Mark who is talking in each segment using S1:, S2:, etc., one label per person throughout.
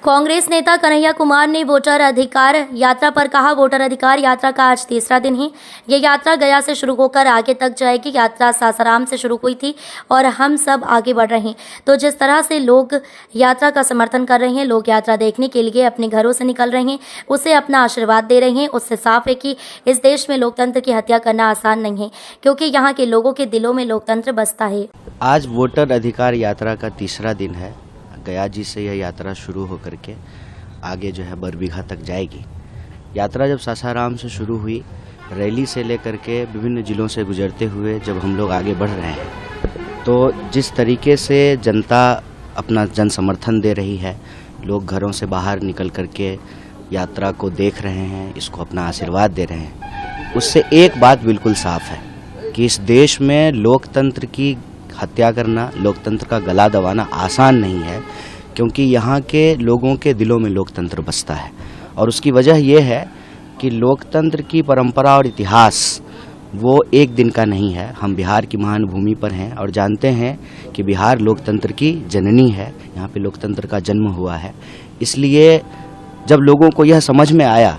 S1: कांग्रेस नेता कन्हैया कुमार ने वोटर अधिकार यात्रा पर कहा, वोटर अधिकार यात्रा का आज तीसरा दिन है। ये यात्रा गया से शुरू होकर आगे तक जाएगी। यात्रा सासाराम से शुरू हुई थी और हम सब आगे बढ़ रहे हैं। तो जिस तरह से लोग यात्रा का समर्थन कर रहे हैं, लोग यात्रा देखने के लिए अपने घरों से निकल रहे हैं, उसे अपना आशीर्वाद दे रहे हैं, उससे साफ है कि इस देश में लोकतंत्र की हत्या करना आसान नहीं है, क्योंकि यहाँ के लोगों के दिलों में लोकतंत्र बसता है।
S2: आज वोटर अधिकार यात्रा का तीसरा दिन है। गया जी से यह यात्रा शुरू होकर के आगे जो है बरबीघा तक जाएगी। यात्रा जब सासाराम से शुरू हुई, रैली से लेकर के विभिन्न जिलों से गुजरते हुए जब हम लोग आगे बढ़ रहे हैं, तो जिस तरीके से जनता अपना जन समर्थन दे रही है, लोग घरों से बाहर निकल करके यात्रा को देख रहे हैं, इसको अपना आशीर्वाद दे रहे हैं, उससे एक बात बिल्कुल साफ है कि इस देश में लोकतंत्र की हत्या करना, लोकतंत्र का गला दबाना आसान नहीं है, क्योंकि यहाँ के लोगों के दिलों में लोकतंत्र बसता है। और उसकी वजह यह है कि लोकतंत्र की परंपरा और इतिहास वो एक दिन का नहीं है। हम बिहार की महान भूमि पर हैं और जानते हैं कि बिहार लोकतंत्र की जननी है, यहाँ पे लोकतंत्र का जन्म हुआ है। इसलिए जब लोगों को यह समझ में आया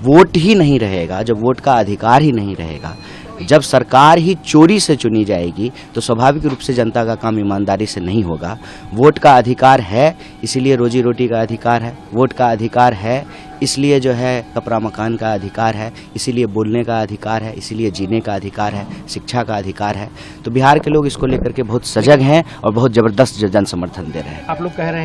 S2: वोट ही नहीं रहेगा, जब वोट का अधिकार ही नहीं रहेगा, जब सरकार ही चोरी से चुनी जाएगी, तो स्वाभाविक रूप से जनता का काम ईमानदारी से नहीं होगा। वोट का अधिकार है, इसीलिए रोजी रोटी का अधिकार है। वोट का अधिकार है, इसलिए जो है कपड़ा मकान का अधिकार है, इसीलिए बोलने का अधिकार है, इसीलिए जीने का अधिकार है, शिक्षा का अधिकार है। तो बिहार के लोग इसको लेकर के बहुत सजग हैं और बहुत ज़बरदस्त जन समर्थन दे रहे हैं।
S3: आप लोग कह रहे हैं